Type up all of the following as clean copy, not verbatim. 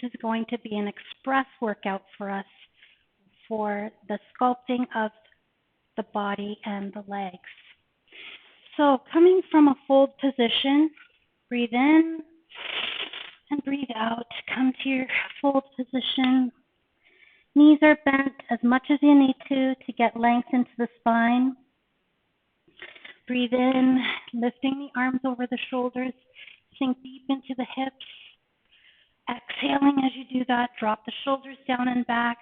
is going to be an express workout for us for the sculpting of the body and the legs. So coming from a fold position, breathe in and breathe out. Come to your fold position. Knees are bent as much as you need to get length into the spine. Breathe in, lifting the arms over the shoulders. Sink deep into the hips. Exhaling as you do that, drop the shoulders down and back.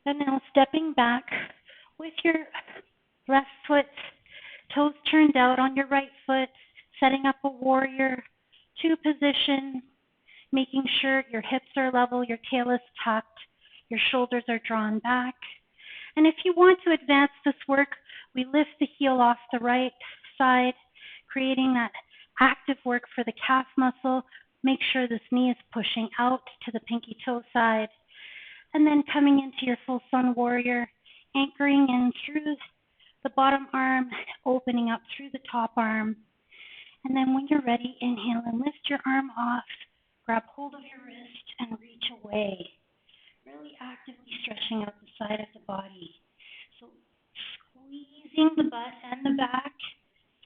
And now stepping back with your left foot, toes turned out on your right foot, setting up a warrior two position, making sure your hips are level, your tail is tucked, your shoulders are drawn back. And if you want to advance this work, we lift the heel off the right side, creating that active work for the calf muscle. Make sure this knee is pushing out to the pinky toe side. And then coming into your full sun warrior, anchoring in through the bottom arm, opening up through the top arm. And then when you're ready, inhale and lift your arm off, grab hold of your wrist and reach away. Really actively stretching out the side of the body. So squeezing the butt and the back,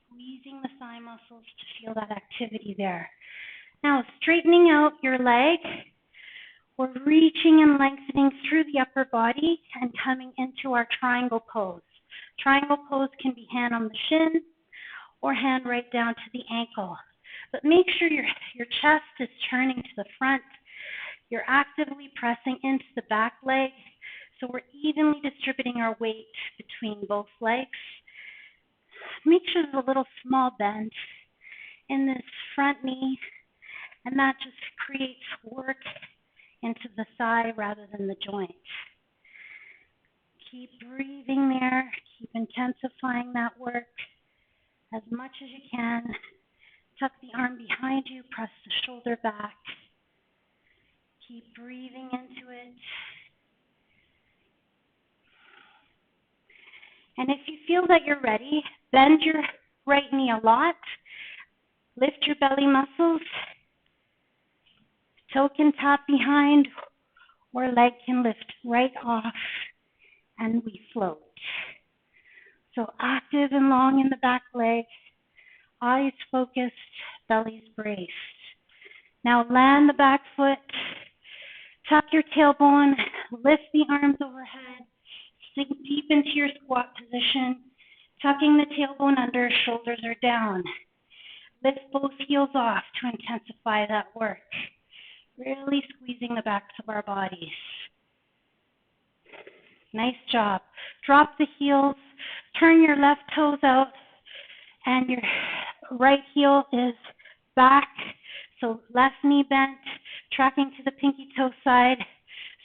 squeezing the thigh muscles to feel that activity there. Now straightening out your leg, we're reaching and lengthening through the upper body and coming into our triangle pose. Triangle pose can be hand on the shin or hand right down to the ankle. But make sure your chest is turning to the front. You're actively pressing into the back leg, so we're evenly distributing our weight between both legs. Make sure there's a little small bend in this front knee, and that just creates work into the thigh rather than the joint. Keep breathing there, keep intensifying that work as much as you can. Tuck the arm behind you, press the shoulder back. Keep breathing into it. And if you feel that you're ready, bend your right knee a lot. Lift your belly muscles. Toe can tap behind or leg can lift right off and we float. So active and long in the back leg, eyes focused, bellies braced. Now land the back foot, tuck your tailbone, lift the arms overhead, sink deep into your squat position, tucking the tailbone under, shoulders are down. Lift both heels off to intensify that work. Really squeezing the backs of our bodies. Nice job. Drop the heels, turn your left toes out, and your right heel is back. So left knee bent, tracking to the pinky toe side.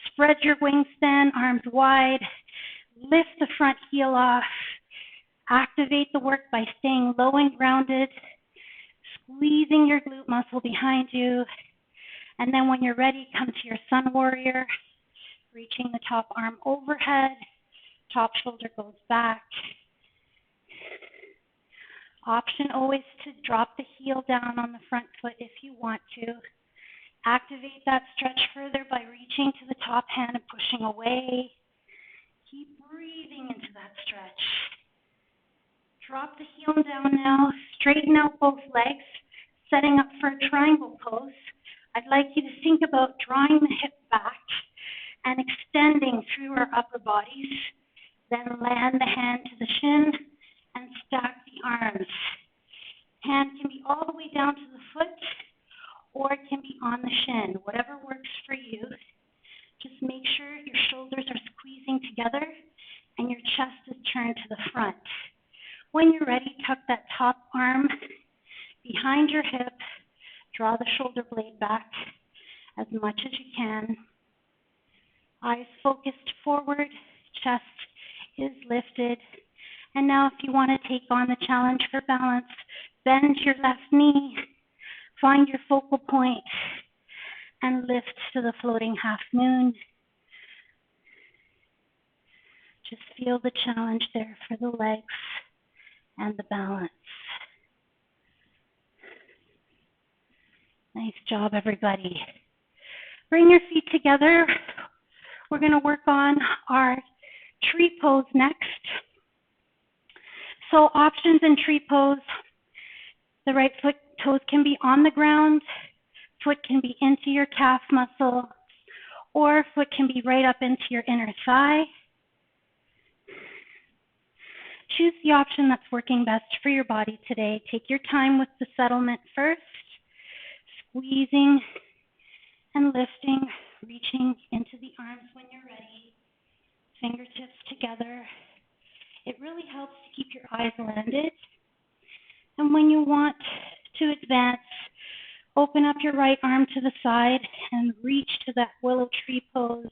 Spread your wingspan, arms wide. Lift the front heel off. Activate the work by staying low and grounded, squeezing your glute muscle behind you. And then when you're ready, come to your sun warrior, reaching the top arm overhead, top shoulder goes back. Option always to drop the heel down on the front foot if you want to. Activate that stretch further by reaching to the top hand and pushing away. Keep breathing into that stretch. Drop the heel down now, straighten out both legs, setting up for a triangle pose. I'd like you to think about drawing the hip back and extending through our upper bodies. Then land the hand to the shin and stack the arms. Hand can be all the way down to the foot or it can be on the shin, whatever works for you. Just make sure your shoulders are squeezing together and your chest is turned to the front. When you're ready, tuck that top arm behind your hip. Draw the shoulder blade back as much as you can. Eyes focused forward, chest is lifted. And now if you want to take on the challenge for balance, bend your left knee, find your focal point, and lift to the floating half moon. Just feel the challenge there for the legs and the balance. Nice job, everybody. Bring your feet together. We're going to work on our tree pose next. So options in tree pose, the right foot toes can be on the ground, foot can be into your calf muscle, or foot can be right up into your inner thigh. Choose the option that's working best for your body today. Take your time with the settlement first, squeezing and lifting, reaching into the arms when you're ready, fingertips together. It really helps to keep your eyes landed. And when you want to advance, open up your right arm to the side and reach to that willow tree pose.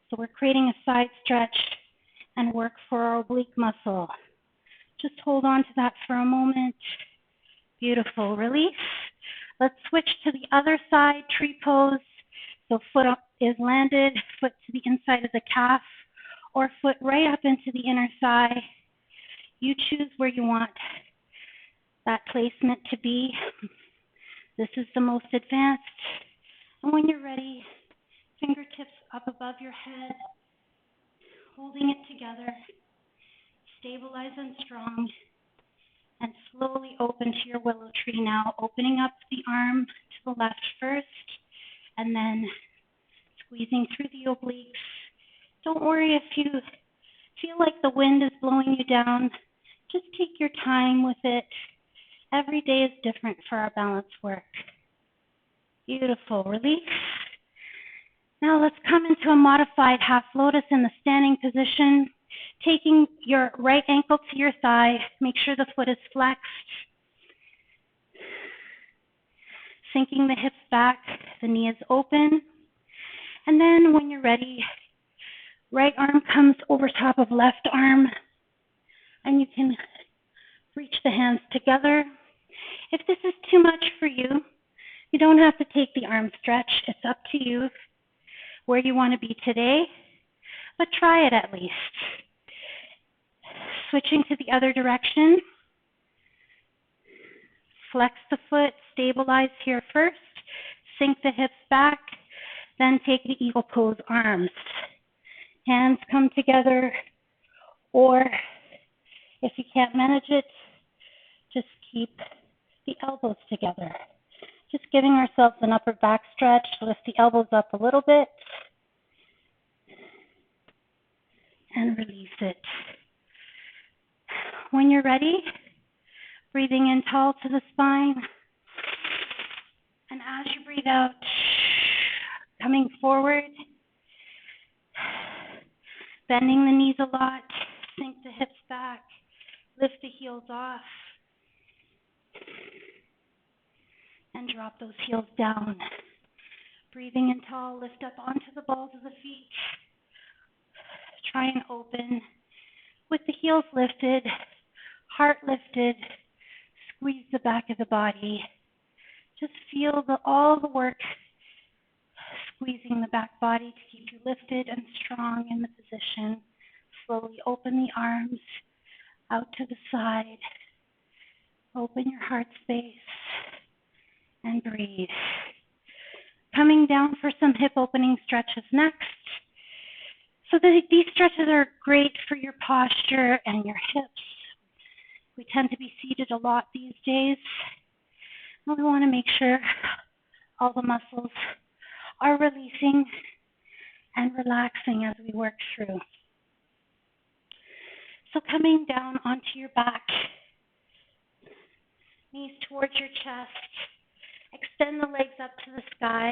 So we're creating a side stretch and work for our oblique muscle. Just hold on to that for a moment. Beautiful. Release. Let's switch to the other side, tree pose. So foot up is landed, foot to the inside of the calf, or foot right up into the inner thigh. You choose where you want that placement to be. This is the most advanced. And when you're ready, fingertips up above your head, holding it together, stabilize and strong, and slowly open to your willow tree now, opening up the arm to the left first, and then squeezing through the obliques. Don't worry if you feel like the wind is blowing you down. Just take your time with it. Every day is different for our balance work. Beautiful. Release. Now let's come into a modified half lotus in the standing position. Taking your right ankle to your thigh, make sure the foot is flexed. Sinking the hips back, the knee is open. And then when you're ready, right arm comes over top of left arm, and you can reach the hands together. If this is too much for you, you don't have to take the arm stretch. It's up to you where you want to be today, but try it at least. Switching to the other direction. Flex the foot, stabilize here first, sink the hips back, then take the eagle pose arms. Hands come together, or if you can't manage it, just keep the elbows together. Just giving ourselves an upper back stretch, lift the elbows up a little bit, and release it. When you're ready, breathing in tall to the spine, and as you breathe out, coming forward, bending the knees a lot, sink the hips back, lift the heels off, and drop those heels down. Breathing in tall, lift up onto the balls of the feet. Try and open with the heels lifted, heart lifted, squeeze the back of the body. Just feel all the work squeezing the back body to keep you lifted and strong in the position. Slowly open the arms out to the side. Open your heart space and breathe. Coming down for some hip opening stretches next. So these stretches are great for your posture and your hips. We tend to be seated a lot these days. And we want to make sure all the muscles are releasing and relaxing as we work through. So coming down onto your back, knees towards your chest, extend the legs up to the sky,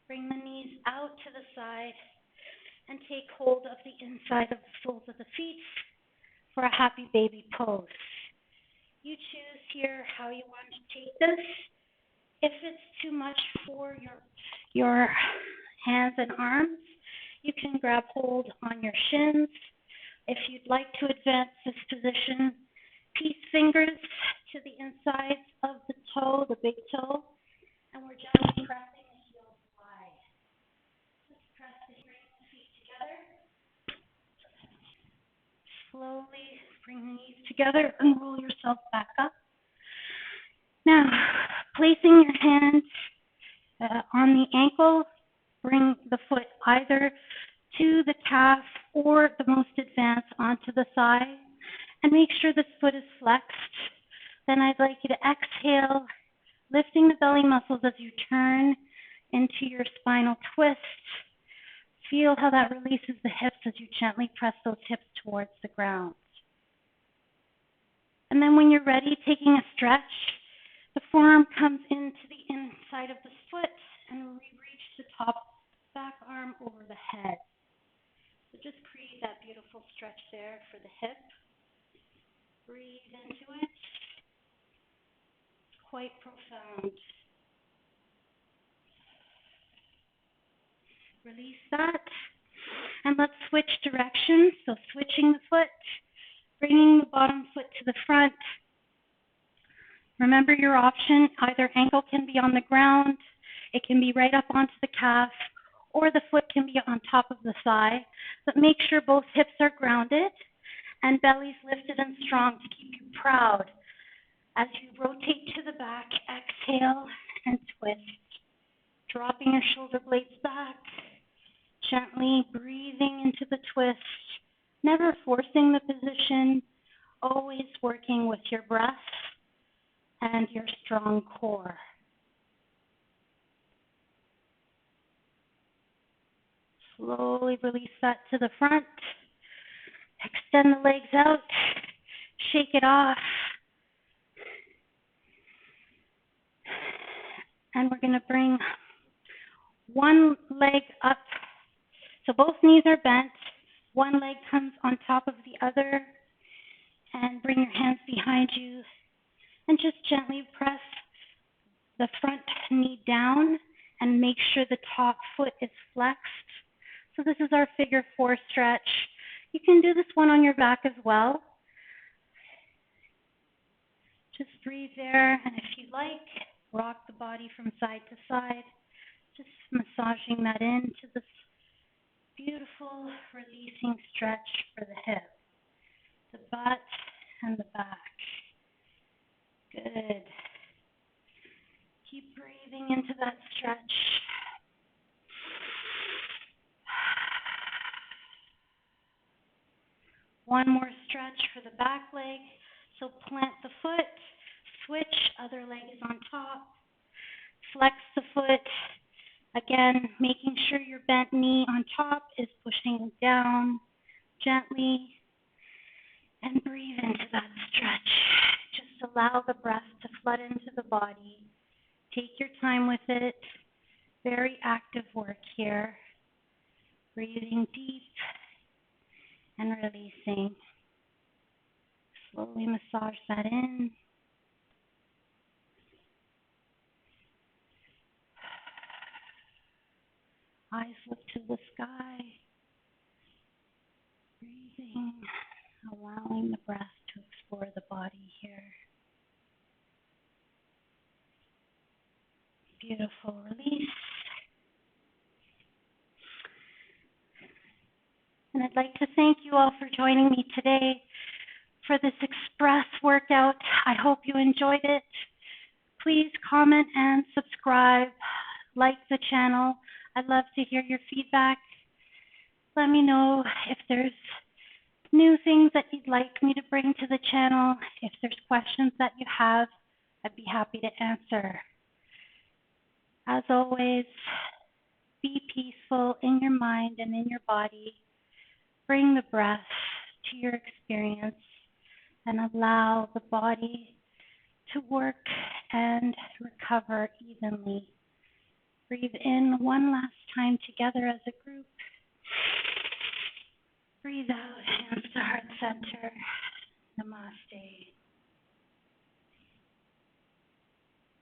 bring the knees out to the side, and take hold of the inside of the soles of the feet for a happy baby pose. You choose here how you want to take this. If it's too much for your hands and arms, you can grab hold on your shins. If you'd like to advance this position, peace fingers to the insides of the toe, the big toe, and we're gently pressing the heels wide. Just press the feet together. Slowly bring the knees together and roll yourself back up. Now, placing your hands on the ankle, Bring the foot either to the calf or the most advanced onto the thigh, and make sure this foot is flexed. Then I'd like you to exhale, lifting the belly muscles as you turn into your spinal twist. Feel how that releases the hips as you gently press those hips towards the ground. And then when you're ready, taking a stretch, the forearm comes into the inside of the foot and we reach the top back arm over the head. So just create that beautiful stretch there for the hip. Breathe into it. It's quite profound. Release that. And let's switch directions. So switching the foot, bringing the bottom foot to the front. Remember your option. Either ankle can be on the ground, it can be right up onto the calf, or the foot can be on top of the thigh. But make sure both hips are grounded and belly's lifted and strong to keep you proud. As you rotate to the back, exhale and twist. Dropping your shoulder blades back, gently breathing into the twist, never forcing the position, always working with your breath and your strong core. Slowly release that to the front. Extend the legs out. Shake it off. And we're going to bring one leg up. So both knees are bent. One leg comes on top of the other. And bring your hands behind you. And just gently press the front knee down and make sure the top foot is flexed. So this is our figure 4 stretch. You can do this one on your back as well. Just breathe there, and if you like, rock the body from side to side, just massaging that into this beautiful releasing stretch for the hip, the butt, and the back. Good. Keep breathing into that stretch. One more stretch for the back leg. So plant the foot, switch, other leg is on top. Flex the foot. Again, making sure your bent knee on top is pushing down gently. And breathe into that stretch. Just allow the breath to flood into the body. Take your time with it. Very active work here. Breathing deep and releasing. Slowly massage that in. Eyes look to the sky. Breathing, allowing the breath to explore the body here. Beautiful release. And I'd like to thank you all for joining me today for this express workout. I hope you enjoyed it. Please comment and subscribe, like the channel. I'd love to hear your feedback. Let me know if there's new things that you'd like me to bring to the channel. If there's questions that you have, I'd be happy to answer. As always, be peaceful in your mind and in your body. Bring the breath to your experience and allow the body to work and recover evenly. Breathe in one last time together as a group. Breathe out, hands to heart center. Namaste.